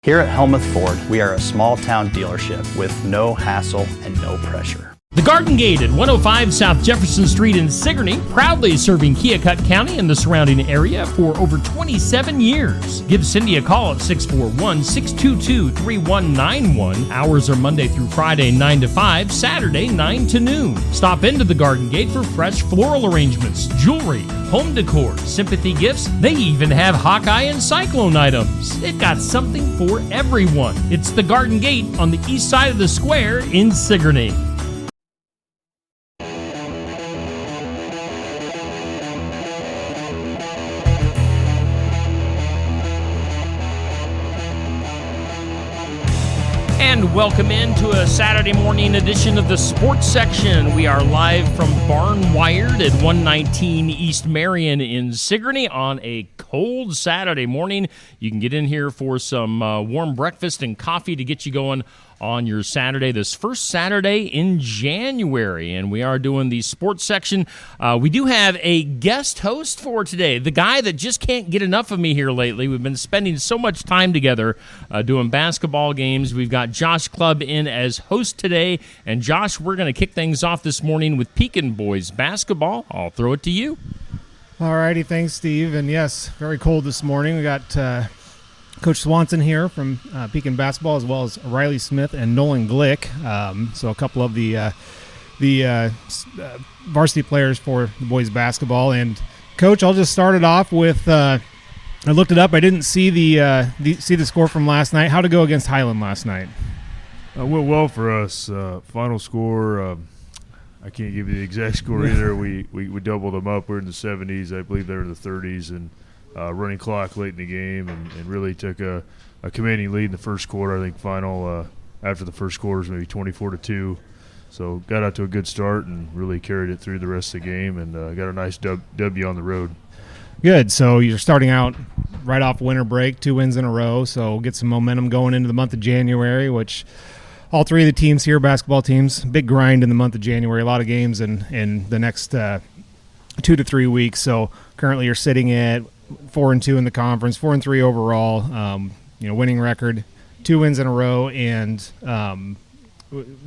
Here at Helmuth Ford, we are a small-town dealership with no hassle and no pressure. The Garden Gate at 105 South Jefferson Street in Sigourney, proudly serving Keokuk County and the surrounding area for over 27 years. Give Cindy a call at 641-622-3191. Hours are Monday through Friday, 9 to 5, Saturday, 9 to noon. Stop into the Garden Gate for fresh floral arrangements, jewelry, home decor, sympathy gifts. They even have Hawkeye and Cyclone items. They've got something for everyone. It's the Garden Gate on the east side of the square in Sigourney. And welcome into a Saturday morning edition of the Sports Section. We are live from Barn Wired at 119 East Marion in Sigourney on a cold Saturday morning. You can get in here for some warm breakfast and coffee to get you going on your Saturday, this first Saturday in January. And we are doing the Sports Section. We do have a guest host for today, the guy that just can't get enough of me here lately. We've been spending so much time together doing basketball games. We've got Josh Clubb in as host today. And Josh, we're going to kick things off this morning with Pekin boys basketball. I'll throw it to you. All righty, thanks, Steve. And yes, very cold this morning. We got Coach Swanson here from Pekin basketball, as well as Riley Smith and Nolan Glick. So a couple of the varsity players for the boys basketball. And Coach, I'll just start it off with. I looked it up. I didn't see the score from last night. How'd it go against Highland last night? Went well for us. Final score. I can't give you the exact score either. We doubled them up. We're in the 70s. I believe they're in the 30s, and running clock late in the game, and really took a commanding lead in the first quarter. I think final after the first quarter was maybe 24-2. So got out to a good start and really carried it through the rest of the game, and got a nice W on the road. Good. So you're starting out right off winter break, 2 wins in a row. So get some momentum going into the month of January, which all three of the teams here, basketball teams, big grind in the month of January. A lot of games in the next 2 to 3 weeks. So currently you're sitting at 4-2 in the conference, 4-3 overall. Winning record, 2 wins in a row. And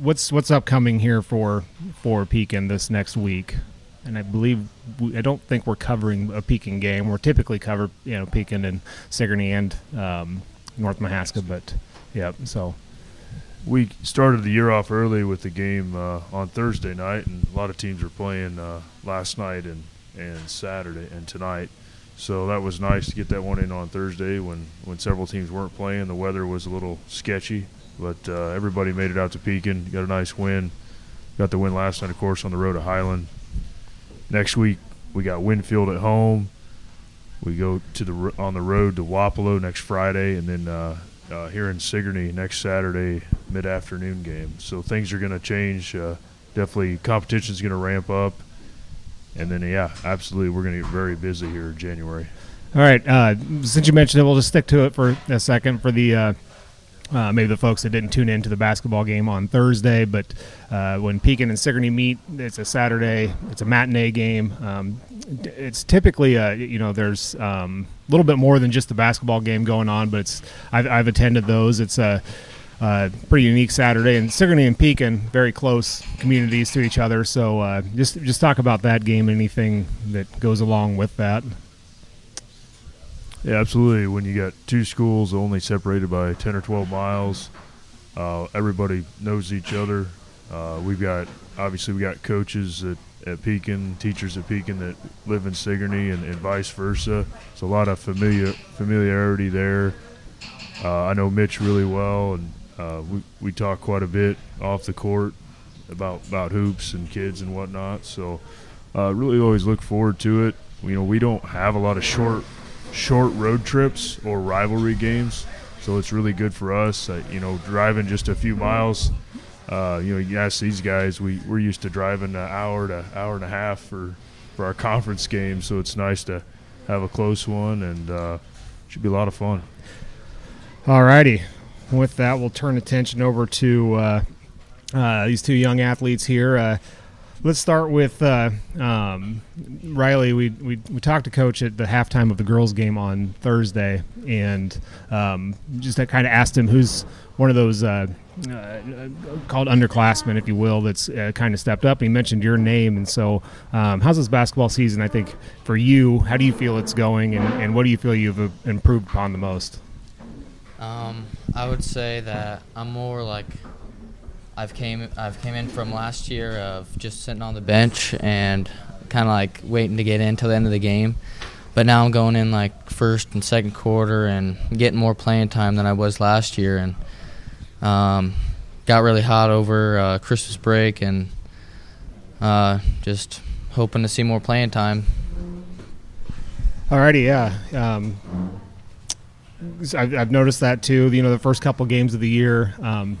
what's upcoming here for Pekin this next week? And I don't think we're covering a Pekin game. We're typically cover Pekin and Sigourney and North Mahaska, but yeah. So we started the year off early with the game on Thursday night, and a lot of teams were playing last night and Saturday and tonight. So that was nice to get that one in on Thursday when several teams weren't playing. The weather was a little sketchy, but everybody made it out to Pekin, got a nice win. Got the win last night, of course, on the road to Highland. Next week we got Winfield at home. We go on the road to Wapello next Friday, and then here in Sigourney next Saturday, mid-afternoon game. So things are going to change. Definitely competition is going to ramp up. And then, yeah, absolutely, we're going to get very busy here in January. All right. Since you mentioned it, we'll just stick to it for a second for the maybe the folks that didn't tune in to the basketball game on Thursday. But when Pekin and Sigourney meet, it's a Saturday. It's a matinee game. It's typically, there's a little bit more than just the basketball game going on, but I've attended those. It's a pretty unique Saturday, and Sigourney and Pekin, very close communities to each other. So just talk about that game, anything that goes along with that. Yeah, absolutely. When you got two schools only separated by 10 or 12 miles, everybody knows each other. We got coaches at Pekin, teachers at Pekin that live in Sigourney, and vice versa. So a lot of familiarity there. I know Mitch really well, and we talk quite a bit off the court about hoops and kids and whatnot. So really always look forward to it. We don't have a lot of short road trips or rivalry games, so it's really good for us. Driving just a few miles, you ask these guys, we're used to driving an hour to hour and a half for our conference games, so it's nice to have a close one, and should be a lot of fun. All righty. With that, we'll turn attention over to these two young athletes here. Let's start with Riley. We talked to Coach at the halftime of the girls' game on Thursday, and just I kind of asked him who's one of those called underclassmen, if you will, that's kind of stepped up. He mentioned your name, and so how's this basketball season, I think, for you? How do you feel it's going, and what do you feel you've improved upon the most? I would say that I'm more like I've came in from last year of just sitting on the bench and kind of like waiting to get in till the end of the game. But now I'm going in like first and second quarter and getting more playing time than I was last year, and got really hot over Christmas break, and just hoping to see more playing time. Alrighty, yeah. I've noticed that too. The first couple games of the year,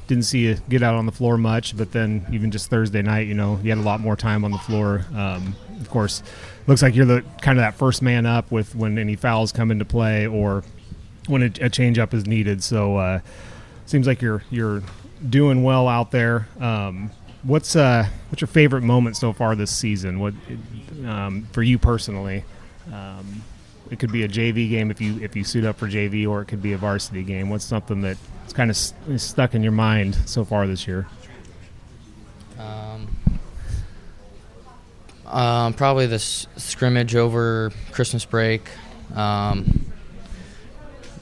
didn't see you get out on the floor much, but then even just Thursday night, you had a lot more time on the floor. Of course, looks like you're the kind of that first man up with when any fouls come into play or when a change up is needed. So seems like you're doing well out there. What's your favorite moment so far this season? What for you personally? It could be a JV game if you suit up for JV, or it could be a varsity game. What's something that's kind of stuck in your mind so far this year? Probably the scrimmage over Christmas break. I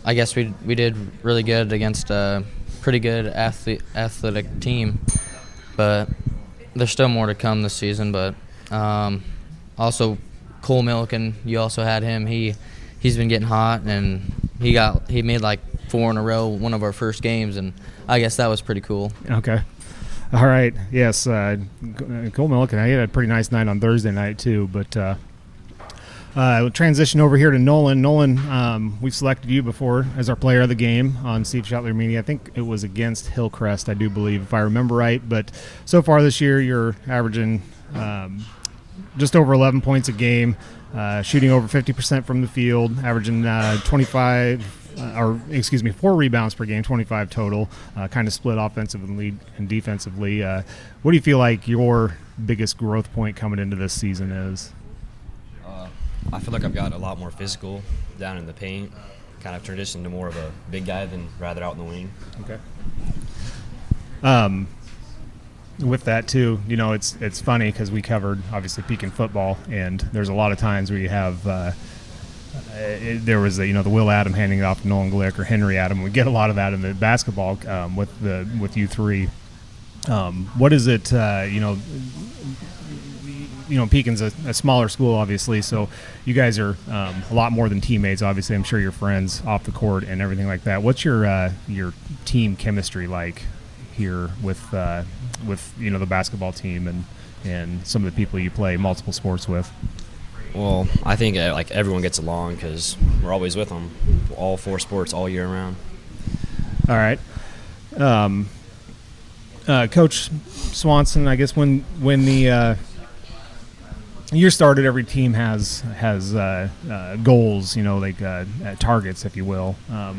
guess we did really good against a pretty good athletic team, but there's still more to come this season. But also Cole Milliken, you also had him. He's been getting hot, and he made like 4 in a row one of our first games, and I guess that was pretty cool. Okay. All right. Yes, Cole Milliken, he had a pretty nice night on Thursday night too. But we'll transition over here to Nolan. Nolan, we've selected you before as our player of the game on Steve Schottler Media. I think it was against Hillcrest, I do believe, if I remember right. But so far this year, you're averaging just over 11 points a game, shooting over 50% from the field, averaging 4 rebounds per game, 25 total, kind of split offensively and defensively. What do you feel like your biggest growth point coming into this season is? I feel like I've got a lot more physical down in the paint, kind of transitioned to more of a big guy than rather out in the wing. Okay. With that too, it's funny because we covered obviously Pekin football, and there's a lot of times where you have there was the Will Adam handing it off to Nolan Glick or Henry Adam. We get a lot of that in the basketball with U3. What is it? Pekin's a smaller school, obviously, so you guys are a lot more than teammates. Obviously, I'm sure you're friends off the court and everything like that. What's your team chemistry like here with the basketball team and some of the people you play multiple sports with? Well, I think like everyone gets along because we're always with them, all 4 sports all year round. All right. Coach Swanson, I guess when the year started, every team has goals, targets, if you will.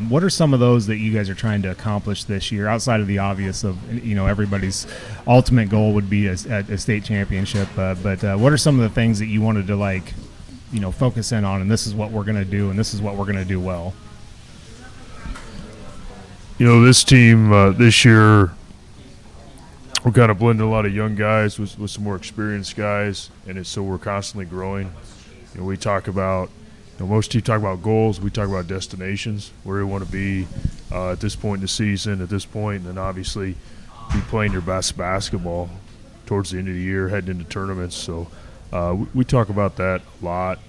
What are some of those that you guys are trying to accomplish this year, outside of the obvious of everybody's ultimate goal would be a state championship? But what are some of the things that you wanted to focus in on, and this is what we're going to do, and this is what we're going to do well? This team this year, we're kind of blending a lot of young guys with some more experienced guys, and so we're constantly growing. We talk about, most teams talk about goals. We talk about destinations, where we want to be at this point in the season, at this point, and then obviously be playing your best basketball towards the end of the year, heading into tournaments. So we talk about that a lot,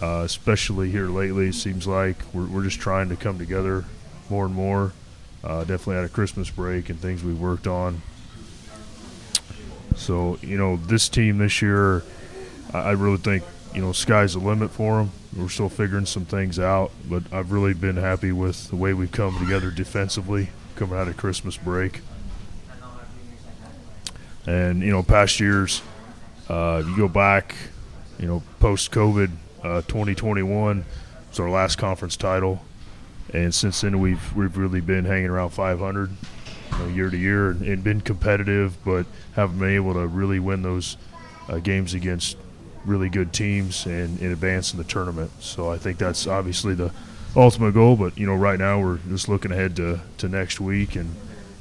especially here lately. It seems like we're just trying to come together more and more, definitely out of Christmas break and things we worked on. So, this team this year, I really think, sky's the limit for them. We're still figuring some things out, but I've really been happy with the way we've come together defensively coming out of Christmas break. And, past years, you go back, post-COVID, 2021, it's our last conference title. And since then, we've really been hanging around 500. Year to year and been competitive, but haven't been able to really win those games against really good teams and advance in the tournament. So I think that's obviously the ultimate goal. But right now we're just looking ahead to next week, and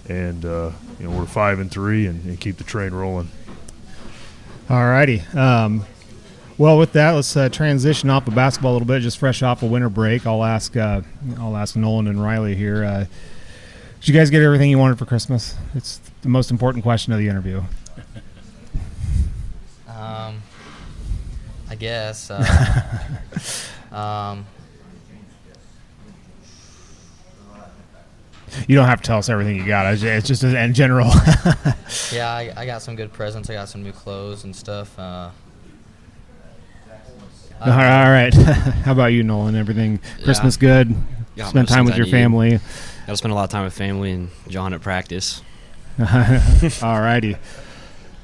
we're 5-3 and keep the train rolling. All righty. Well, with that, let's transition off of basketball a little bit. Just fresh off a winter break, I'll ask Nolan and Riley here. Did you guys get everything you wanted for Christmas? It's the most important question of the interview. I guess. You don't have to tell us everything you got. It's just in general. Yeah, I got some good presents. I got some new clothes and stuff. All right. How about you, Nolan? Everything Christmas good? Got Spend most time things with I your need. family. Got to spend a lot of time with family and John at practice. All righty.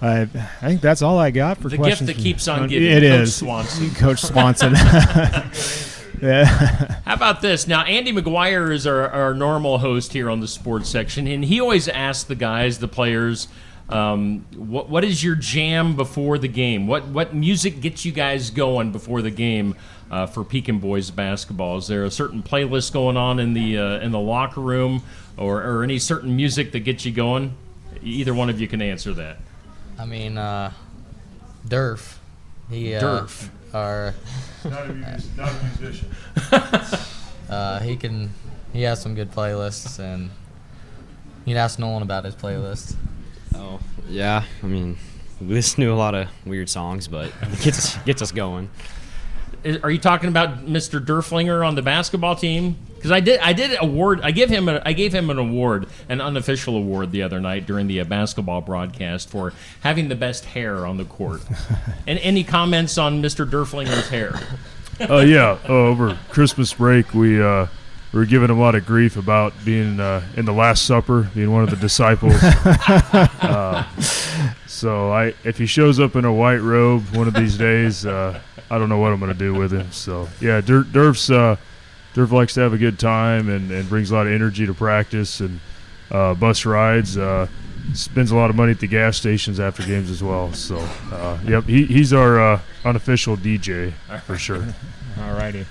I think that's all I got for The questions. gift that keeps on giving. It Coach is. Swanson. Coach Swanson. Yeah. How about this? Now, Andy McGuire is our normal host here on the sports section, and he always asks the guys, the players, what is your jam before the game? What music gets you guys going before the game for Pekin boys basketball? Is there a certain playlist going on in the locker room, or any certain music that gets you going? Either one of you can answer that. I mean, Durf. Durf. Not a musician. He has some good playlists, and you'd ask Nolan about his playlist. Oh, yeah. I mean, we listen to a lot of weird songs, but it gets us going. Are you talking about Mr. Durflinger on the basketball team? Because I did award. I gave him an award, an unofficial award, the other night during the basketball broadcast for having the best hair on the court. And any comments on Mr. Durflinger's hair? Yeah. Over Christmas break, we were giving him a lot of grief about being in the Last Supper, being one of the disciples. So if he shows up in a white robe one of these days, I don't know what I'm going to do with him. So yeah, Durf likes to have a good time and brings a lot of energy to practice and bus rides. Spends a lot of money at the gas stations after games as well. So yep, he's our unofficial DJ for sure. All righty.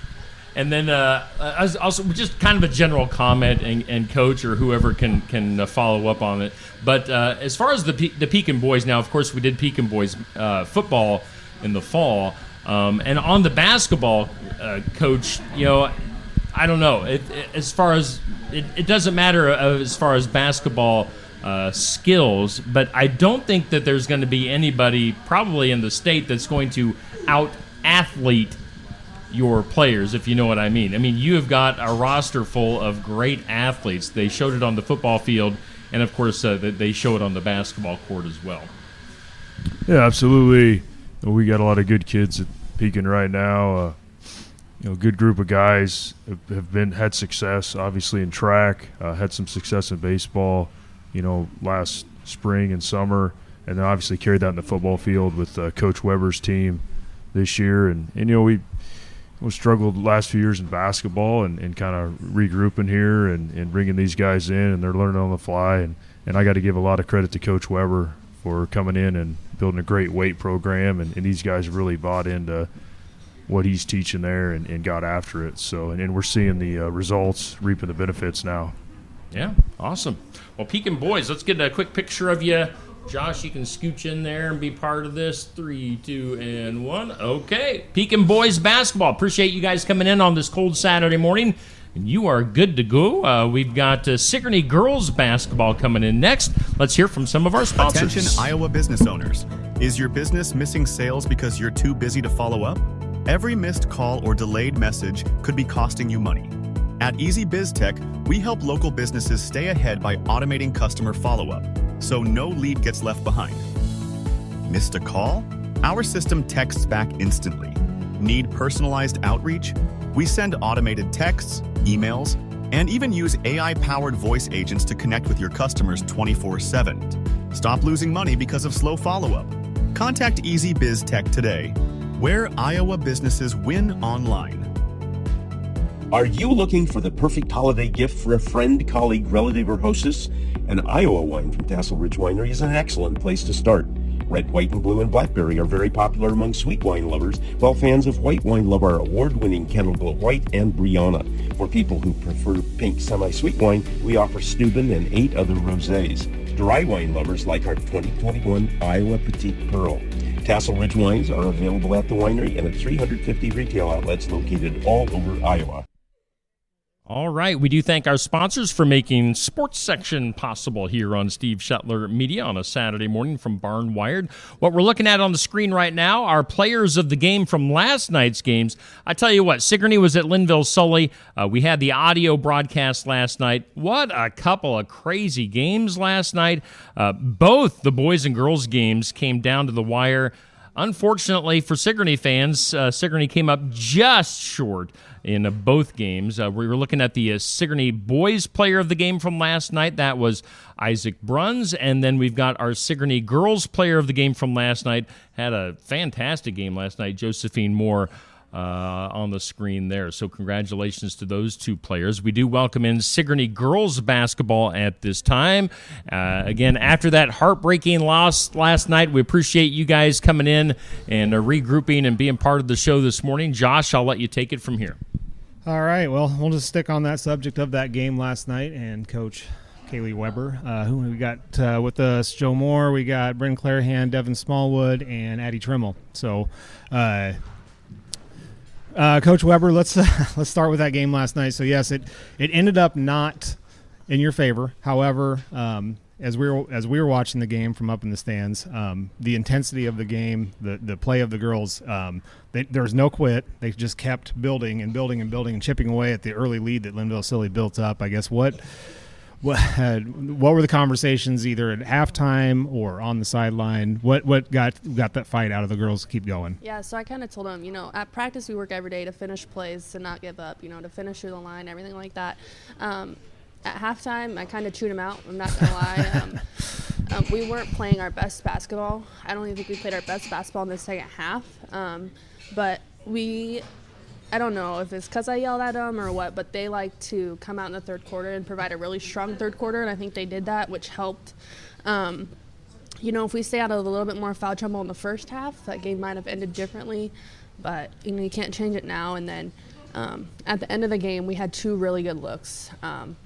And then also just kind of a general comment, and coach or whoever can follow up on it. But as far as the Pekin boys, now of course we did Pekin boys football in the fall, and on the basketball, coach, I don't know. As far as it doesn't matter as far as basketball skills, but I don't think that there's going to be anybody probably in the state that's going to out-athlete your players, if you know what I mean. I mean, you have got a roster full of great athletes. They showed it on the football field, and of course they show it on the basketball court as well. Yeah, absolutely. We got a lot of good kids at Pekin right now. Good group of guys have had success, obviously in track, had some success in baseball, last spring and summer, and then obviously carried that in the football field with Coach Weber's team this year. And we struggled the last few years in basketball and kind of regrouping here and bringing these guys in, and they're learning on the fly. And I got to give a lot of credit to Coach Weber for coming in and building a great weight program, and these guys have really bought into what he's teaching there and got after it. So, and we're seeing the results, reaping the benefits now. Yeah, awesome. Well, Pekin boys, let's get a quick picture of you. Josh, you can scooch in there and be part of this. 3, 2, and 1. Okay. Pekin boys basketball. Appreciate you guys coming in on this cold Saturday morning. And you are good to go. We've got Sigourney girls basketball coming in next. Let's hear from some of our sponsors. Attention Iowa business owners. Is your business missing sales because you're too busy to follow up? Every missed call or delayed message could be costing you money. At Easy Biz Tech, we help local businesses stay ahead by automating customer follow-up, so no lead gets left behind. Missed a call? Our system texts back instantly. Need personalized outreach? We send automated texts, emails, and even use AI-powered voice agents to connect with your customers 24/7. Stop losing money because of slow follow-up. Contact Easy Biz Tech today, where Iowa businesses win online. Are you looking for the perfect holiday gift for a friend, colleague, relative, or hostess? An Iowa wine from Tassel Ridge Winery is an excellent place to start. Red, white, and blue and blackberry are very popular among sweet wine lovers, while fans of white wine love our award-winning Kennel Glow White and Brianna. For people who prefer pink semi-sweet wine, we offer Steuben and 8 other rosés. Dry wine lovers like our 2021 Iowa Petite Pearl. Tassel Ridge wines are available at the winery and at 350 retail outlets located all over Iowa. All right. We do thank our sponsors for making Sports Section possible here on Steve Shetler Media on a Saturday morning from Barn Wired. What we're looking at on the screen right now are players of the game from last night's games. I tell you what, Sigourney was at Linville-Sully. We had the audio broadcast last night. What a couple of crazy games last night. Both the boys and girls games came down to the wire. Unfortunately for Sigourney fans, Sigourney came up just short in both games. We were looking at the Sigourney boys player of the game from last night. That was Isaac Bruns. And then we've got our Sigourney girls player of the game from last night. Had a fantastic game last night, Josephine Moore. On the screen there. So congratulations to those two players. We do welcome in Sigourney girls basketball at this time. Again, after that heartbreaking loss last night, we appreciate you guys coming in and regrouping and being part of the show this morning. Josh, I'll let you take it from here. All right, well, we'll just stick on that subject of that game last night and Coach Kaylee Weber, who we got with us, Joe Moore, we got Bryn Clarahan, Devin Smallwood, and Addie Trimmel. So, Coach Weber, let's start with that game last night. So yes, it ended up not in your favor. However, as we were watching the game from up in the stands, the intensity of the game, the play of the girls, there was no quit. They just kept building and building and building and chipping away at the early lead that Linville-Sully built up. I guess what were the conversations either at halftime or on the sideline? What got that fight out of the girls to keep going? Yeah, so I kind of told them, at practice we work every day to finish plays, to not give up, to finish through the line, everything like that. At halftime, I kind of chewed them out. I'm not going to lie. We weren't playing our best basketball. I don't even think we played our best basketball in the second half. But I don't know if it's because I yelled at them or what, but they like to come out in the third quarter and provide a really strong third quarter, and I think they did that, which helped. If we stay out of a little bit more foul trouble in the first half, that game might have ended differently, but, you can't change it now. And then at the end of the game, we had 2 really good looks,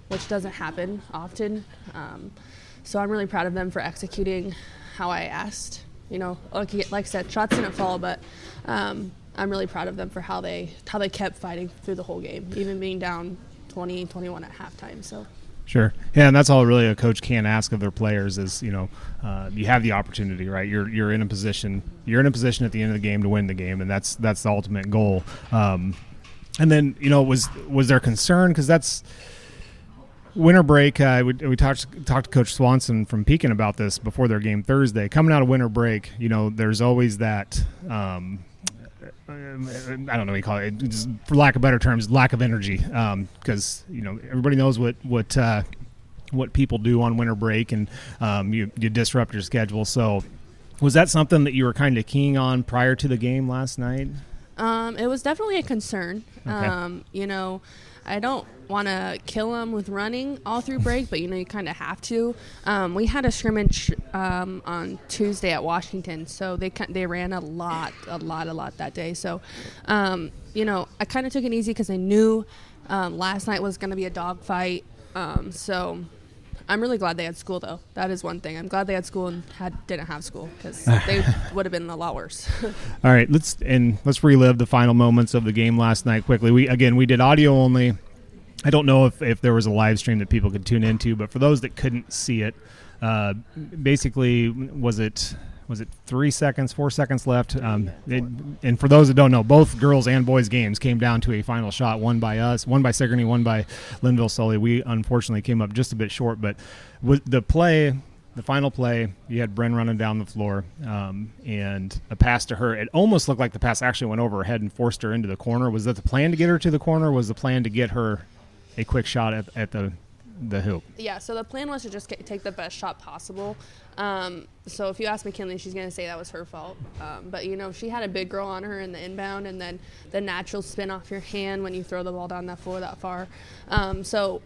which doesn't happen often. So I'm really proud of them for executing how I asked. Like I said, shots didn't fall, but I'm really proud of them for how they kept fighting through the whole game, even being down 20-21 at halftime. So. Sure. Yeah, and that's all really a coach can ask of their players is, you have the opportunity, right? You're in a position at the end of the game to win the game, and that's the ultimate goal. And then, was there concern because that's winter break? We talked to Coach Swanson from Pekin about this before their game Thursday. Coming out of winter break, there's always that. I don't know what you call it, just, for lack of better terms, lack of energy, because everybody knows what people do on winter break, and you disrupt your schedule. So was that something that you were kind of keying on prior to the game last night? It was definitely a concern. Okay. I don't want to kill them with running all through break, but you kind of have to. We had a scrimmage on Tuesday at Washington, so they ran a lot that day. So, I kind of took it easy because I knew last night was going to be a dogfight. So I'm really glad they had school, though. That is one thing. I'm glad they had school and didn't have school, because they would have been a lot worse. All right, let's relive the final moments of the game last night quickly. We did audio only. I don't know if there was a live stream that people could tune into, but for those that couldn't see it, basically, was it 4 seconds left? And for those that don't know, both girls and boys games came down to a final shot, one by us, one by Sigourney, one by Linville-Sully. We unfortunately came up just a bit short, but with the final play, you had Bryn running down the floor, and a pass to her. It almost looked like the pass actually went over her head and forced her into the corner. Was that the plan to get her to the corner, or was the plan to get her a quick shot at the hoop? Yeah, so the plan was to just take the best shot possible. So if you ask McKinley, she's going to say that was her fault. But, she had a big girl on her in the inbound, and then the natural spin off your hand when you throw the ball down that floor that far. So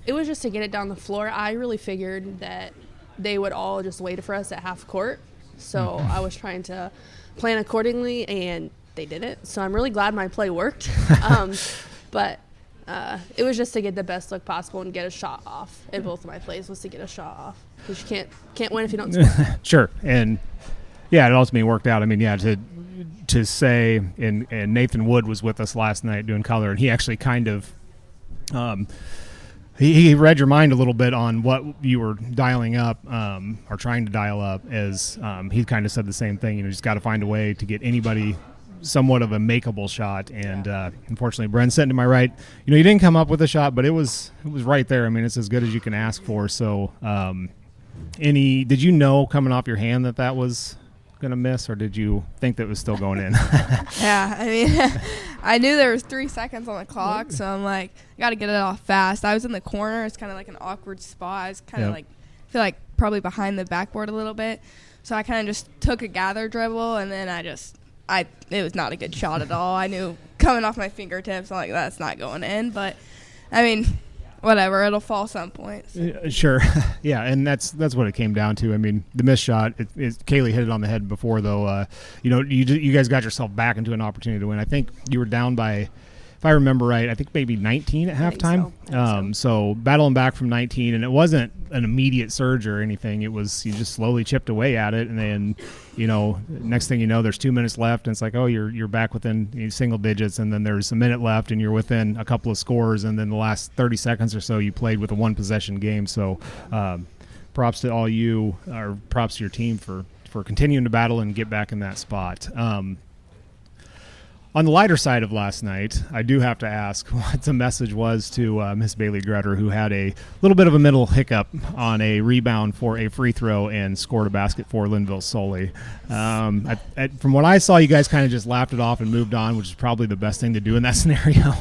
it was just to get it down the floor. I really figured that they would all just wait for us at half court, So I was trying to plan accordingly, and they didn't. So I'm really glad my play worked. But it was just to get the best look possible and get a shot off. And both of my plays was to get a shot off, because you can't win if you don't score. Sure. And yeah, it ultimately worked out. I mean, yeah, to say, and Nathan Wood was with us last night doing color, and he actually kind of he read your mind a little bit on what you were dialing up or trying to dial up, as he kind of said the same thing. You just got to find a way to get anybody somewhat of a makeable shot, and unfortunately Bren's sitting to my right. You didn't come up with a shot, but it was right there. I mean, it's as good as you can ask for. So did you know coming off your hand that was gonna miss, or did you think that was still going in? Yeah, I mean, I knew there was 3 seconds on the clock, so I'm like, I got to get it off fast. I was in the corner. It's kind of like an awkward spot. I was kind of I feel like probably behind the backboard a little bit. So I kind of just took a gather dribble, and then it was not a good shot at all. I knew coming off my fingertips, I'm like, that's not going in. But, I mean, whatever, it'll fall some point. So. Sure. Yeah, and that's what it came down to. I mean, the missed shot, Kaylee hit it on the head before, though. You guys got yourself back into an opportunity to win. I think you were down by, if I remember right, I think maybe 19 at halftime. So battling back from 19, and it wasn't an immediate surge or anything. It was, you just slowly chipped away at it, and then, next thing you know, there's 2 minutes left, and it's like, oh, you're back within single digits, and then there's a minute left, and you're within a couple of scores, and then the last 30 seconds or so, you played with a one-possession game. So props to all you, or props to your team for continuing to battle and get back in that spot. On the lighter side of last night, I do have to ask what the message was to Miss Bailey Grutter, who had a little bit of a mental hiccup on a rebound for a free throw and scored a basket for Linville Sully. From what I saw, you guys kind of just laughed it off and moved on, which is probably the best thing to do in that scenario.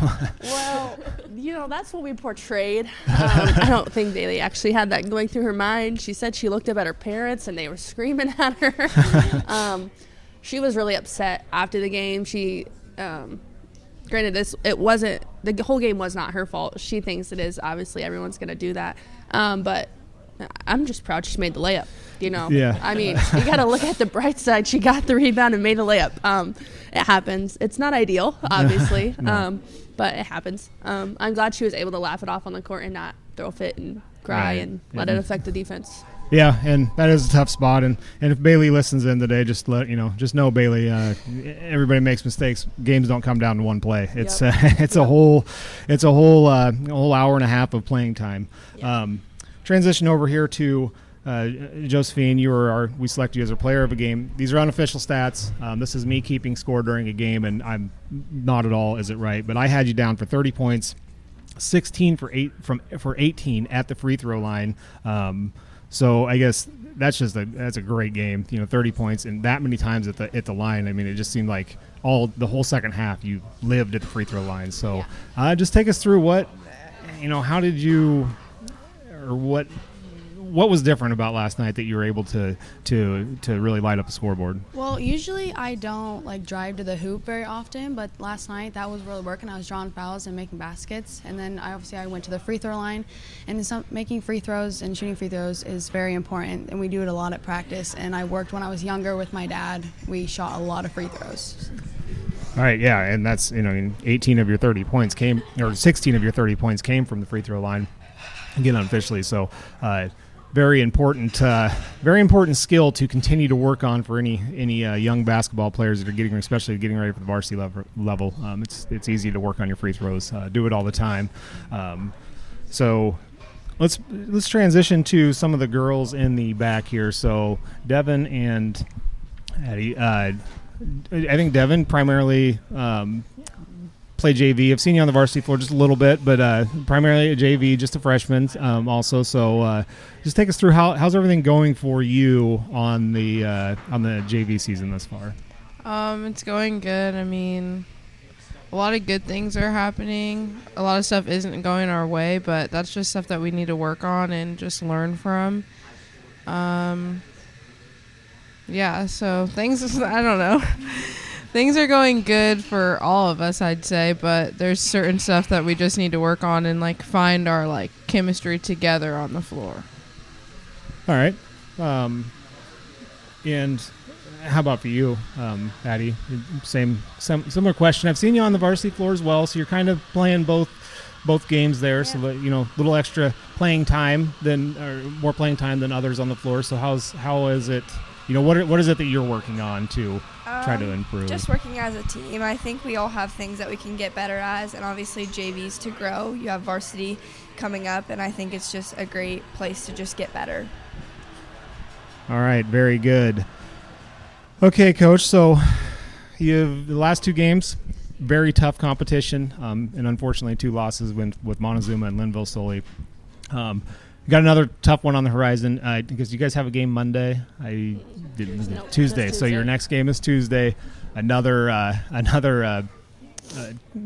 Well, that's what we portrayed. I don't think Bailey actually had that going through her mind. She said she looked up at her parents, and they were screaming at her. She was really upset after the game. She... granted, the whole game was not her fault. She thinks it is. Obviously, everyone's going to do that. But I'm just proud she made the layup, Yeah. I mean, you got to look at the bright side. She got the rebound and made the layup. It happens. It's not ideal, obviously, no. But it happens. I'm glad she was able to laugh it off on the court and not throw a fit and cry and let it affect the defense. Yeah, and that is a tough spot, and if Bailey listens in today, just know, Bailey, everybody makes mistakes. Games don't come down to one play. It's it's a whole hour and a half of playing time. Yep. Transition over here to Josephine. We selected you as a player of a game. These are unofficial stats. This is me keeping score during a game, and I'm not at all is it right, but I had you down for 30 points, 16 for 18 at the free throw line. So I guess that's a great game. 30 points and that many times at the line. I mean, it just seemed like the whole second half you lived at the free throw line. So just take us through how did you, or what was different about last night that you were able to really light up the scoreboard? Well, usually I don't drive to the hoop very often, but last night that was really working. I was drawing fouls and making baskets, and then I went to the free throw line, and making free throws and shooting free throws is very important, and we do it a lot at practice. And I worked when I was younger with my dad. We shot a lot of free throws. All right, yeah, and that's 18 of your 30 points came, or 16 of your 30 points came from the free throw line, again unofficially. So. Very important skill to continue to work on for any young basketball players that are especially getting ready for the varsity level. It's easy to work on your free throws. Do it all the time. So let's transition to some of the girls in the back here. So Devin and Addie. I think Devin primarily. Play JV. I've seen you on the varsity floor just a little bit, but primarily a JV, just a freshman also. So just take us through how's everything going for you on the JV season thus far? It's going good. I mean, a lot of good things are happening. A lot of stuff isn't going our way, but that's just stuff that we need to work on and just learn from. So things, I don't know. Things are going good for all of us, I'd say, but there's certain stuff that we just need to work on and find our chemistry together on the floor. All right. And how about for you, Patty? Similar question. I've seen you on the varsity floor as well, so you're kind of playing both games there. Yeah. So that, a little extra playing time more playing time than others on the floor. So how is it? What is it that you're working on to try to improve? Just working as a team. I think we all have things that we can get better as, and obviously JVs to grow. You have varsity coming up, and I think it's just a great place to just get better. All right, very good. Okay, Coach, so you have the last 2 games, very tough competition, and unfortunately 2 losses with Montezuma and Linville-Sully. Got another tough one on the horizon because you guys have a game Monday. Tuesday. So your next game is Tuesday. Another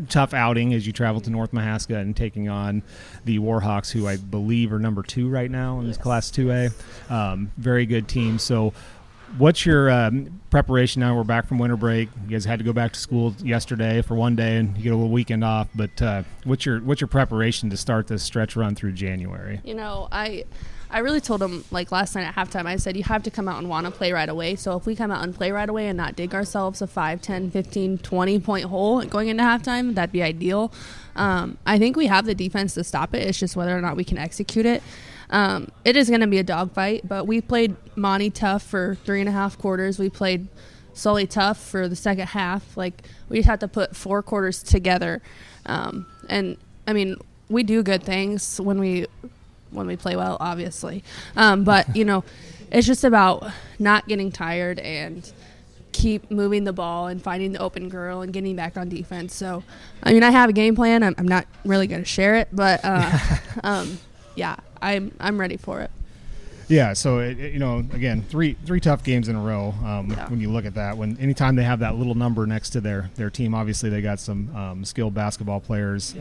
tough outing as you travel to North Mahaska and taking on the Warhawks, who I believe are number 2 right now in this Class 2A. Very good team. So what's your preparation now? We're back from winter break. You guys had to go back to school yesterday for one day, and you get a little weekend off. But what's your preparation to start this stretch run through January? I really told them, like last night at halftime, I said you have to come out and want to play right away. So if we come out and play right away and not dig ourselves a 5, 10, 15, 20-point hole going into halftime, that'd be ideal. I think we have the defense to stop it. It's just whether or not we can execute it. It is going to be a dogfight, but we played Monty tough for 3.5 quarters. We played Sully tough for the second half. Like, we just have to put 4 quarters together. And, I mean, we do good things when we play well, obviously. But, it's just about not getting tired and keep moving the ball and finding the open girl and getting back on defense. So, I mean, I have a game plan. I'm not really going to share it, but, yeah, I'm ready for it. Yeah, so again, three tough games in a row. When you look at that, anytime they have that little number next to their team, obviously they got some skilled basketball players.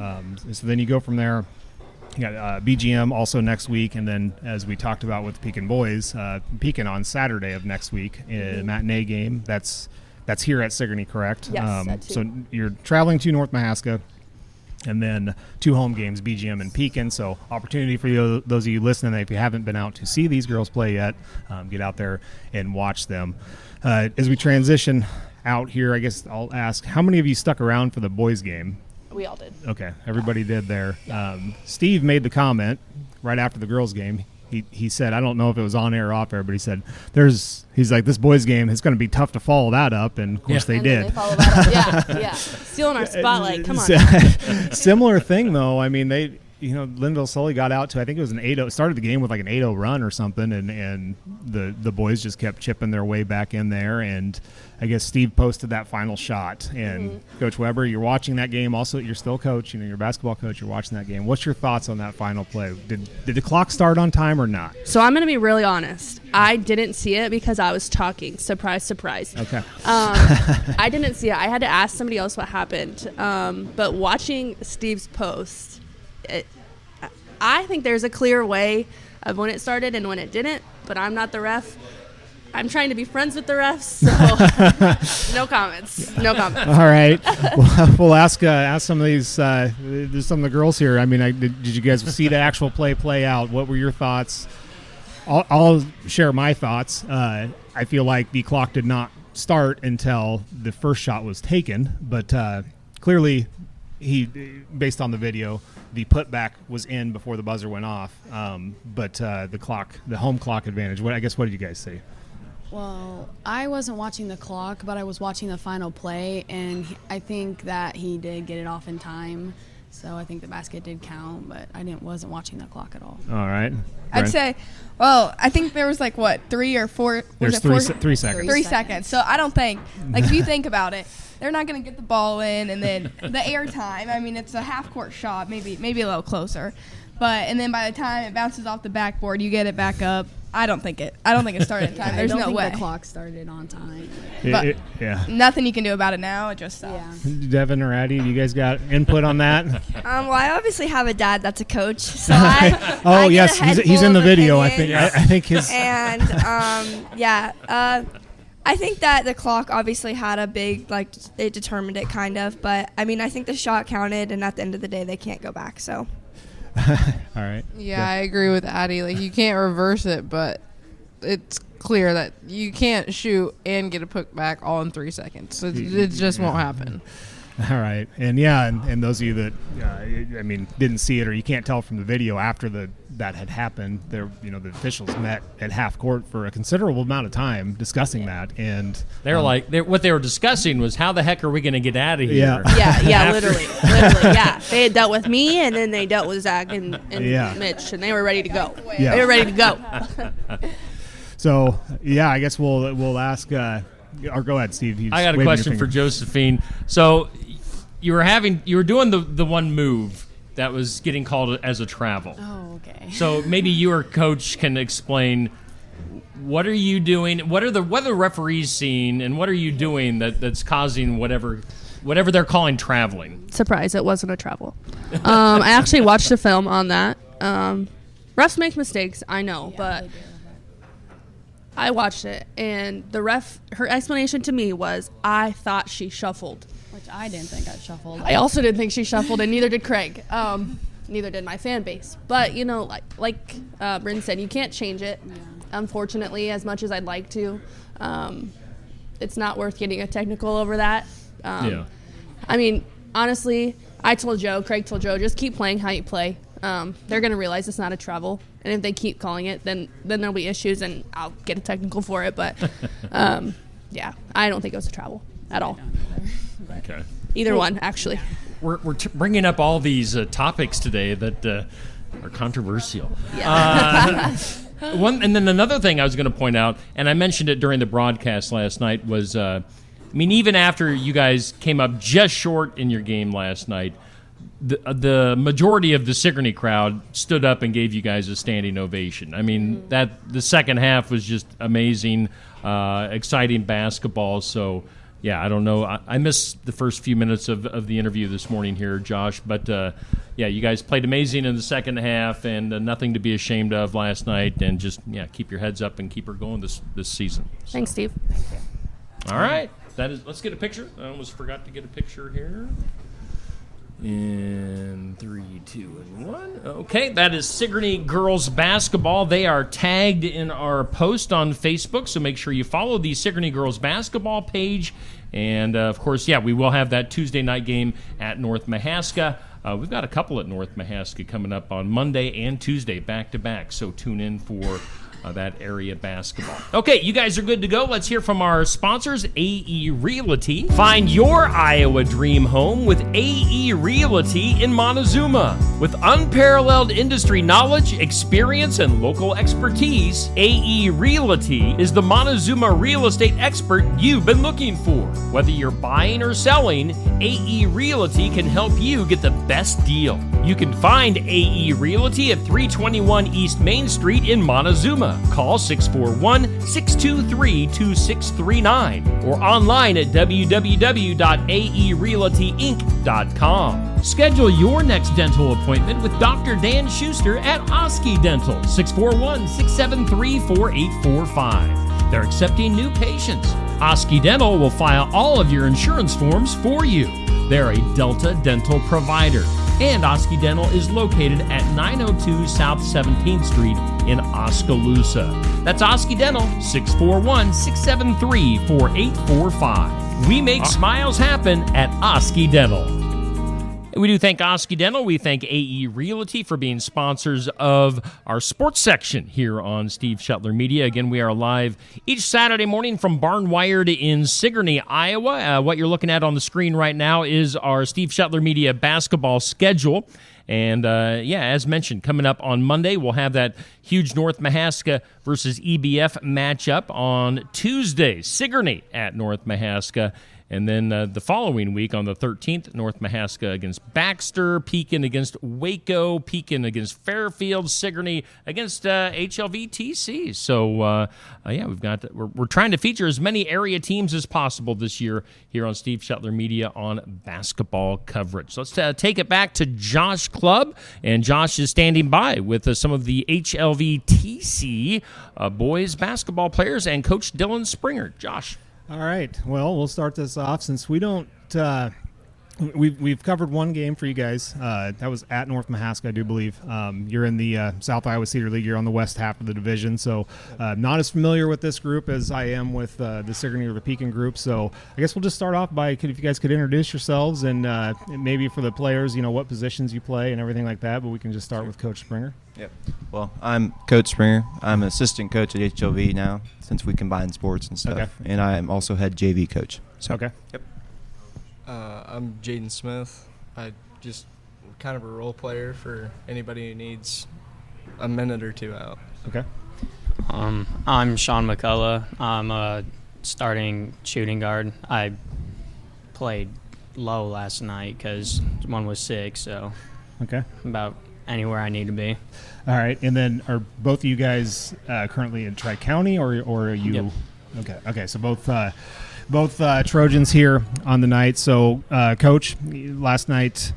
So then you go from there. You got BGM also next week, and then as we talked about with the Pekin boys, Pekin on Saturday of next week, a matinee game. That's here at Sigourney, correct? Yes. So you're traveling to North Mahaska. And then 2 home games, BGM and Pekin. So opportunity for you, those of you listening, if you haven't been out to see these girls play yet, get out there and watch them. As we transition out here, I guess I'll ask, how many of you stuck around for the boys game? We all did. Okay, everybody did there. Steve made the comment right after the girls game. He said, I don't know if it was on air or off air, but he said, he's like, this boys game is going to be tough to follow that up, and of course they did. They follow that up. Yeah. Stealing our spotlight. Come on. Similar thing though. I mean, Linville-Sully got out to, I think it was an 8-0, started the game with like an 8-0 run or something, and the boys just kept chipping their way back in there, and I guess Steve posted that final shot. And Coach Weber, you're watching that game. Also, you're still coach. You're a basketball coach. You're watching that game. What's your thoughts on that final play? Did the clock start on time or not? So I'm going to be really honest. I didn't see it because I was talking. Surprise, surprise. Okay. I didn't see it. I had to ask somebody else what happened. But watching Steve's post, I think there's a clear way of when it started and when it didn't, but I'm not the ref. I'm trying to be friends with the refs, so no comments. All right. We'll ask some of these some of the girls here. I mean, did you guys see the actual play out? What were your thoughts? I'll share my thoughts. I feel like the clock did not start until the first shot was taken, but clearly based on the video, the putback was in before the buzzer went off. But the home clock advantage. What did you guys say? Well, I wasn't watching the clock, but I was watching the final play, and I think that he did get it off in time. So I think the basket did count, but I wasn't watching the clock at all. All right. I'd say, I think there was 3 or 4. There's 3 seconds. 3 seconds. So I don't think, if you think about it, they're not going to get the ball in, and then the air time. I mean, it's a half-court shot, maybe a little closer. And then by the time it bounces off the backboard, you get it back up. I don't think it started in time. There's no way. I don't think the clock started on time. But yeah. Nothing you can do about it now. It just Devin or Addie, you guys got input on that? Well, I obviously have a dad that's a coach, so I yes, he's in the video. I think his and I think that the clock obviously had a big it determined it kind of, but I mean I think the shot counted, and at the end of the day they can't go back. So. All right. Yeah, I agree with Addie. You can't reverse it, but it's clear that you can't shoot and get a putback all in 3 seconds. It just won't happen. All right, and and those of you that didn't see it or you can't tell from the video after that had happened, the officials met at half court for a considerable amount of time discussing that, and they're what they were discussing was how the heck are we going to get out of here? Yeah, literally, yeah. They had dealt with me, and then they dealt with Zach and Mitch, and they were ready to go. Yeah. They were ready to go. So I guess we'll ask. Or go ahead, Steve. I got a question for Josephine. So you were doing the one move that was getting called as a travel. Oh, okay. So maybe you or coach can explain, what are you doing? What are the referees seeing, and what are you doing that's causing whatever they're calling traveling? Surprise! It wasn't a travel. I actually watched the film on that. Refs make mistakes, I know, but I watched it, and the ref, her explanation to me was, I thought she shuffled. Which I didn't think I shuffled. I also didn't think she shuffled, and neither did Craig. Neither did my fan base. But, like Bryn said, you can't change it, unfortunately, as much as I'd like to. It's not worth getting a technical over that. I mean, honestly, Craig told Joe, just keep playing how you play. They're going to realize it's not a travel. And if they keep calling it, then there'll be issues, and I'll get a technical for it. But, I don't think it was a travel at all. Okay. Either one, actually. We're bringing up all these topics today that are controversial. Yeah. And then another thing I was going to point out, and I mentioned it during the broadcast last night, was, even after you guys came up just short in your game last night, the majority of the Sigourney crowd stood up and gave you guys a standing ovation. I mean, that the second half was just amazing, exciting basketball. So, I don't know. I missed the first few minutes of the interview this morning here, Josh. But, you guys played amazing in the second half, and nothing to be ashamed of last night. And just, keep your heads up and keep her going this season. So. Thanks, Steve. Thank you. All right. Let's get a picture. I almost forgot to get a picture here. In 3, 2, and 1. Okay, that is Sigourney girls basketball. They are tagged in our post on Facebook, so make sure you follow the Sigourney girls basketball page. And, of course, we will have that Tuesday night game at North Mahaska. We've got a couple at North Mahaska coming up on Monday and Tuesday back-to-back, so tune in for that area basketball. Okay, you guys are good to go. Let's hear from our sponsors, AE Realty. Find your Iowa dream home with AE Realty in Montezuma. With unparalleled industry knowledge, experience, and local expertise, AE Realty is the Montezuma real estate expert you've been looking for. Whether you're buying or selling, AE Realty can help you get the best deal. You can find AE Realty at 321 East Main Street in Montezuma. Call 641-623-2639 or online at www.aerealtyinc.com. Schedule your next dental appointment with Dr. Dan Schuster at Oski Dental, 641-673-4845. They're accepting new patients. Oski Dental will file all of your insurance forms for you. They're a Delta dental provider. And Oski Dental is located at 902 South 17th Street in Oskaloosa. That's Oski Dental, 641-673-4845. We make smiles happen at Oski Dental. We do thank Oski Dental. We thank AE Realty for being sponsors of our sports section here on Steve Shetler Media. Again, we are live each Saturday morning from Barnwired in Sigourney, Iowa. What you're looking at on the screen right now is our Steve Shetler Media basketball schedule. And, as mentioned, coming up on Monday, we'll have that huge North Mahaska versus EBF matchup on Tuesday. Sigourney at North Mahaska. And then the following week on the 13th, North Mahaska against Baxter, Pekin against Waco, Pekin against Fairfield, Sigourney against HLVTC. So, we're trying to feature as many area teams as possible this year here on Steve Shetler Media on basketball coverage. So let's take it back to Josh Clubb, and Josh is standing by with some of the HLVTC boys basketball players and Coach Dylan Springer. Josh. All right. Well, we'll start this off since we don't We've covered one game for you guys. That was at North Mahaska, I do believe. You're in the South Iowa Cedar League. You're on the west half of the division, so not as familiar with this group as I am with the Sigourney or the Pekin group. So I guess we'll just start off by if you guys could introduce yourselves and maybe for the players, what positions you play and everything like that. But we can just start with Coach Springer. Yep. Well, I'm Coach Springer. I'm an assistant coach at HLV now since we combine sports and stuff. Okay. And I am also head JV coach. So. Okay. Yep. I'm Jaden Smith. I just kind of a role player for anybody who needs a minute or two out. Okay. I'm Sean McCullough. I'm a starting shooting guard. I played low last night because one was sick, so okay, about anywhere I need to be. All right, and then are both of you guys currently in Tri-County, or are you? Yep. Okay. So both Trojans here on the night. So, Coach, last night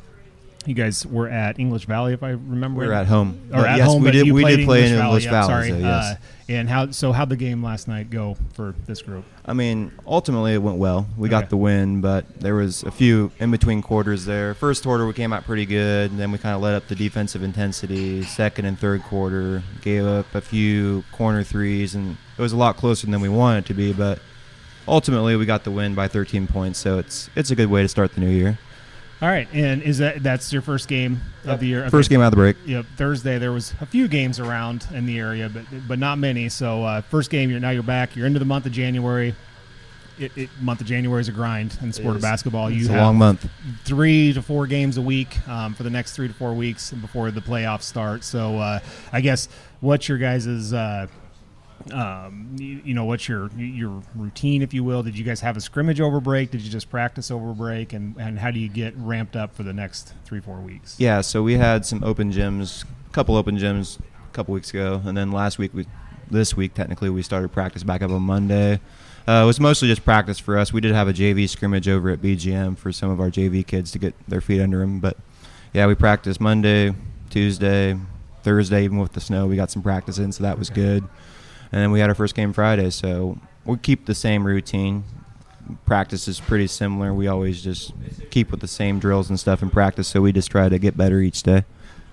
you guys were at English Valley, if I remember. We were at home. Or at yes, home, we but did. you We played did play in English English Valley. Valley. Sorry. So yes. And how'd the game last night go for this group? I mean, ultimately it went well. We got the win, but there was a few in between quarters there. First quarter we came out pretty good, and then we kind of let up the defensive intensity. Second and third quarter gave up a few corner threes, and it was a lot closer than we wanted it to be. But ultimately we got the win by 13 points, so it's a good way to start the new year. All right, and that's your first game of the year? Okay. First game out of the break. Yep. Thursday there was a few games around in the area, but not many. So first game, you're back. You're into the month of January. Month of January is a grind in the sport of basketball. It's a long month. 3 to 4 games a week for the next 3 to 4 weeks before the playoffs start. So I guess what's your guys'? What's your routine, if you will? Did you guys have a scrimmage over break? Did you just practice over break? And how do you get ramped up for the next 3-4 weeks? Yeah, so we had some open gyms, a couple weeks ago, and then this week technically we started practice back up on Monday. It was mostly just practice for us. We did have a JV scrimmage over at BGM for some of our JV kids to get their feet under them, but yeah, we practiced Monday, Tuesday, Thursday. Even with the snow, we got some practice in, so that was good. And then we had our first game Friday, so we keep the same routine. Practice is pretty similar. We always just keep with the same drills and stuff in practice, so we just try to get better each day.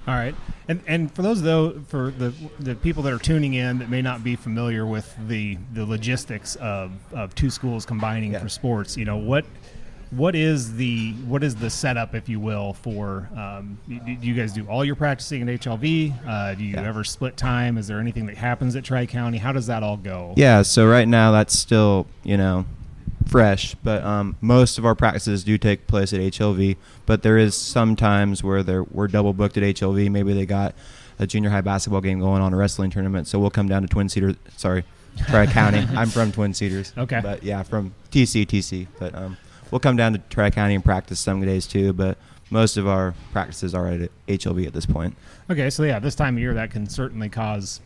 All right. And for those, though, for the people that are tuning in that may not be familiar with the logistics of two schools combining for sports, what is the setup, if you will, for do you guys do all your practicing at HLV? Do you ever split time? Is there anything that happens at Tri-County? How does that all go? Yeah, so right now that's still, fresh, but most of our practices do take place at HLV, but there is some times where we're double booked at HLV. Maybe they got a junior high basketball game going on, a wrestling tournament, so we'll come down to Tri-County. I'm from Twin Cedars. Okay. But yeah, from TC. But we'll come down to Tri-County and practice some days too, but most of our practices are at HLV at this point. Okay, so yeah, this time of year that can certainly cause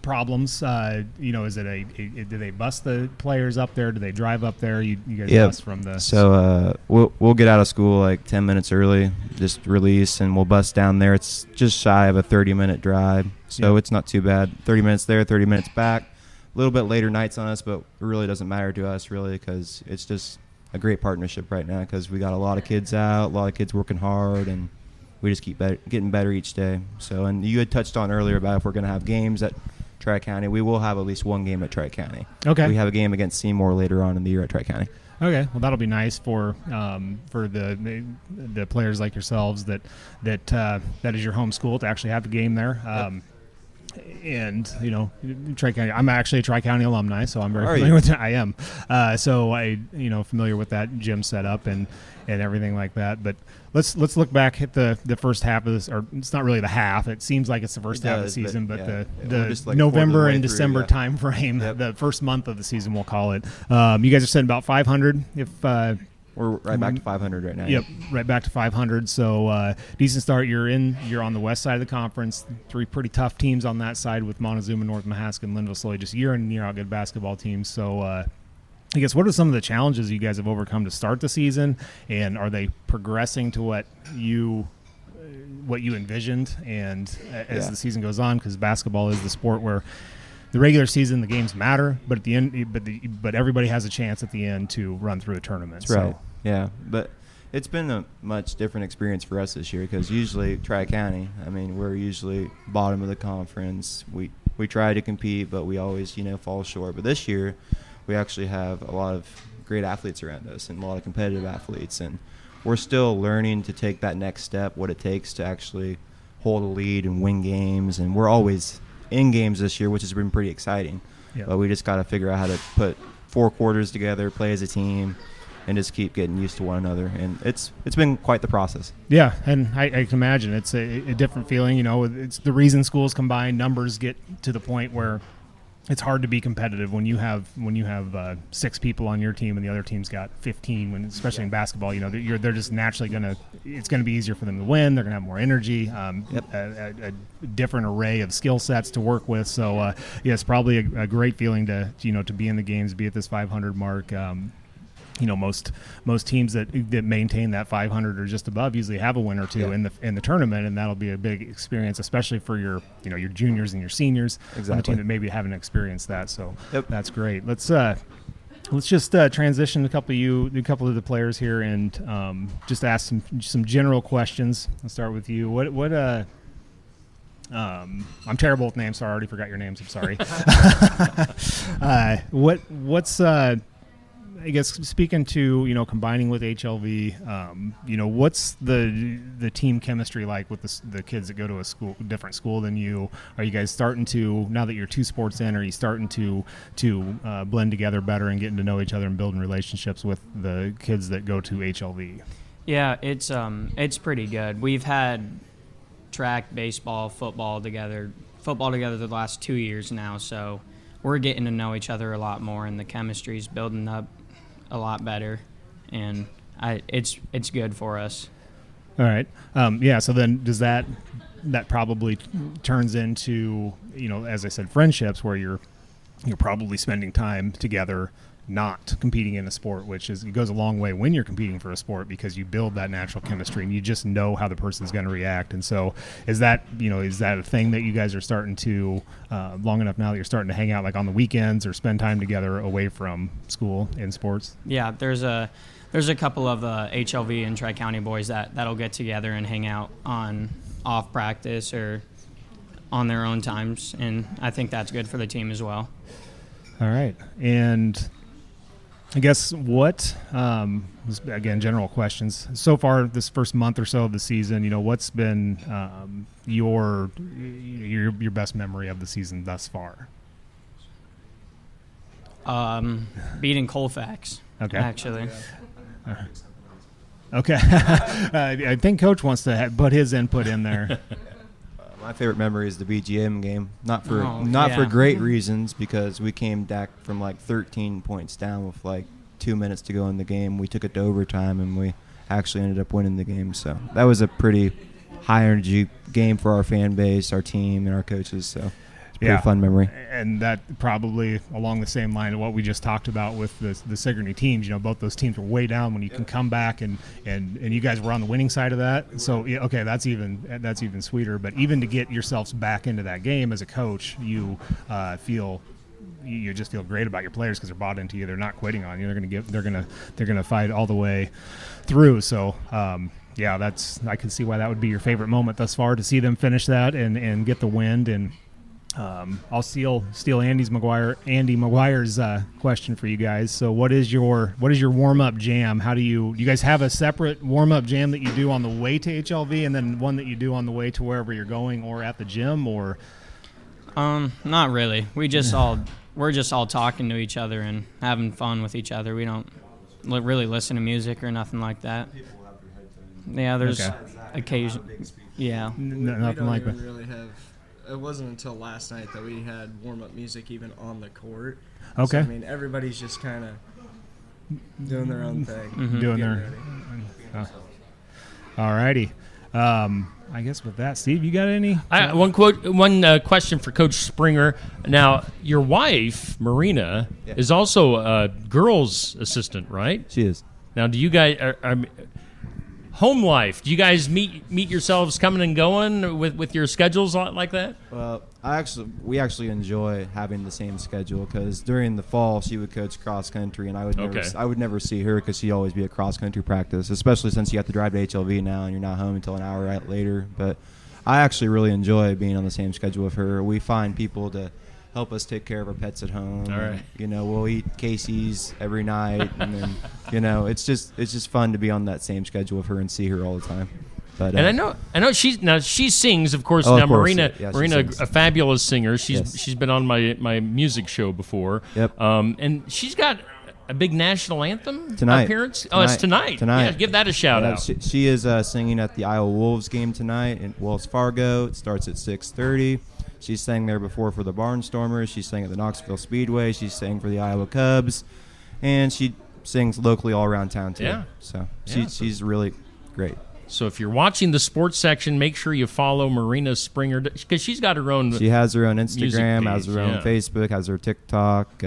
problems. Is it do they bus the players up there? Do they drive up there? You guys bus from the... So we'll get out of school like 10 minutes early, just release, and we'll bus down there. It's just shy of a 30-minute drive, so it's not too bad. 30 minutes there, 30 minutes back. A little bit later nights on us, but it really doesn't matter to us, really, because it's just a great partnership right now because we got a lot of kids out, a lot of kids working hard, and we just keep getting better each day. So, and you had touched on earlier about if we're going to have games at Tri-County, we will have at least one game at Tri-County. Okay. We have a game against Seymour later on in the year at Tri-County. Okay, well that'll be nice for the players like yourselves that is your home school to actually have the game there. And Tri-County. I'm actually a Tri-County alumni, so I'm very familiar with that. I am, so I familiar with that gym setup and everything like that. But let's look back at the first half of this, or it's not really the half. It seems like it's the first half of the season, but the November and December time frame, the first month of the season, we'll call it. You guys are sitting about 500. We're right back to 500 right now. Yep, right back to 500. So decent start. You're on the west side of the conference. 3 pretty tough teams on that side with Montezuma, North Mahaska, and Linville Slowly. Just year in and year out good basketball teams. So I guess what are some of the challenges you guys have overcome to start the season, and are they progressing to what you envisioned? And as the season goes on, because basketball is the sport where the regular season, the games matter, but at the end, but everybody has a chance at the end to run through a tournament. That's right. Yeah, but it's been a much different experience for us this year because usually Tri-County, I mean, we're usually bottom of the conference. We try to compete, but we always, fall short. But this year, we actually have a lot of great athletes around us and a lot of competitive athletes, and we're still learning to take that next step, what it takes to actually hold a lead and win games. And we're always in games this year, which has been pretty exciting. Yep. But we just got to figure out how to put 4 quarters together, play as a team, and just keep getting used to one another. And it's been quite the process. Yeah, and I can imagine it's a different feeling. It's the reason schools combine, numbers get to the point where it's hard to be competitive when you have 6 people on your team and the other team's got 15. Especially in basketball, they're just naturally it's gonna be easier for them to win. They're gonna have more energy, a different array of skill sets to work with. So it's probably a great feeling to be in the games, be at this 500 mark. Most teams that maintain that 500 or just above usually have a win or two in the tournament, and that'll be a big experience, especially for your juniors and your seniors on the team that maybe haven't experienced that. So that's great. Let's just transition a couple of the players here and just ask some general questions. I'll start with you. I'm terrible with names, so I already forgot your names. I'm sorry. What's I guess speaking to combining with HLV, what's the team chemistry like with the kids that go to a different school than you? Are you guys starting to, now that you're 2 sports in, are you starting to blend together better and getting to know each other and building relationships with the kids that go to HLV? Yeah, it's pretty good. We've had track, baseball, football together the last 2 years now, so we're getting to know each other a lot more, and the chemistry's building up a lot better, and it's good for us. All right. So then does that probably turns into, as I said, friendships where you're probably spending time together, not competing in a sport, it goes a long way when you're competing for a sport because you build that natural chemistry and you just know how the person's going to react. And so is that a thing that you guys are starting to, long enough now that you're starting to hang out like on the weekends or spend time together away from school in sports? Yeah, there's a couple of HLV and Tri-County boys that'll get together and hang out on off practice or on their own times, and I think that's good for the team as well. All right. And I guess again, general questions. So far, this first month or so of the season, what's been your best memory of the season thus far? Beating Colfax, actually. Okay. I think Coach wants to put his input in there. My favorite memory is the BGM game. Not for great reasons, because we came back from like 13 points down with like 2 minutes to go in the game. We took it to overtime, and we actually ended up winning the game. So that was a pretty high energy game for our fan base, our team, and our coaches. So it's a pretty fun memory. And that probably along the same line of what we just talked about with the Sigourney teams. Both those teams were way down when you can come back and you guys were on the winning side of that. So that's even sweeter. But even to get yourselves back into that game as a coach, you just feel great about your players because they're bought into you. They're not quitting on you. They're gonna fight all the way through. So I can see why that would be your favorite moment thus far, to see them finish that and get the win. And I'll steal Andy McGuire's question for you guys. So what is your warm-up jam? How do you guys have a separate warm-up jam that you do on the way to HLV and then one that you do on the way to wherever you're going or at the gym, or? Not really. We're just all talking to each other and having fun with each other. We don't really listen to music or nothing like that. Yeah, there's occasion. Yeah. Nothing like that. Really have. It wasn't until last night that we had warm-up music even on the court. Okay. So, everybody's just kind of doing their own thing. Mm-hmm. Doing their. All righty. I guess with that, Steve, you got any? One question for Coach Springer. Now, your wife, Marina, is also a girls' assistant, right? She is. Now, do you guys home life. Do you guys meet yourselves coming and going with your schedules like that? Well, we actually enjoy having the same schedule because during the fall she would coach cross country, and I would never see her because she'd always be at cross country practice, especially since you have to drive to HLV now and you're not home until an hour later. But I actually really enjoy being on the same schedule with her. We find people to help us take care of our pets at home. All right. We'll eat Casey's every night, and then it's just fun to be on that same schedule with her and see her all the time. But and I know she sings, of course. Oh, now of course, Marina, yeah, Marina, sings. a fabulous singer. Yes. She's been on my music show before. Yep. And she's got a big national anthem tonight. appearance. Oh, it's tonight. Tonight. Yeah, give that a shout out. She is singing at the Iowa Wolves game tonight in Wells Fargo. It starts at 6:30. She's sang there before for the Barnstormers. She sang at the Knoxville Speedway. She sang for the Iowa Cubs, and she sings locally all around town too. Yeah. So she's really great. So if you're watching the sports section, make sure you follow Marina Springer because she's got her own. She has her own music Instagram, page, has her own yeah. Facebook, has her TikTok,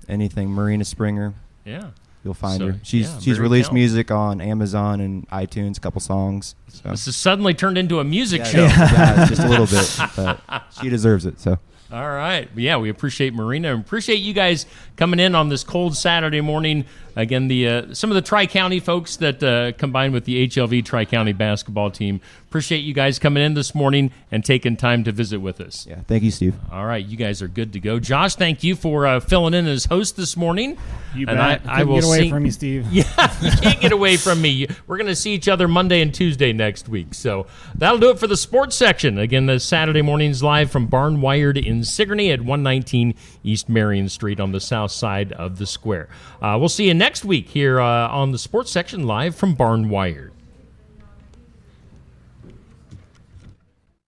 anything Marina Springer. Yeah. You'll find So, her. She's very released talented. music on Amazon and iTunes, a couple songs. So. This has suddenly turned into a music show. Yeah, just a little bit, but she deserves it. So. All right. Yeah, we appreciate Marina and appreciate you guys coming in on this cold Saturday morning. Again, some of the Tri-County folks that combined with the HLV Tri-County basketball team. Appreciate you guys coming in this morning and taking time to visit with us. Yeah, thank you, Steve. All right, you guys are good to go. Josh, thank you for filling in as host this morning. You and bet. I will get away see- from you, Steve. Yeah, you can't get away from me. We're going to see each other Monday and Tuesday next week. So that'll do it for the sports section. Again, the Saturday mornings live from Barn Wired in Sigourney at 119 East Marion Street on the south side of the square. We'll see you next week here on the sports section live from Barn Wired.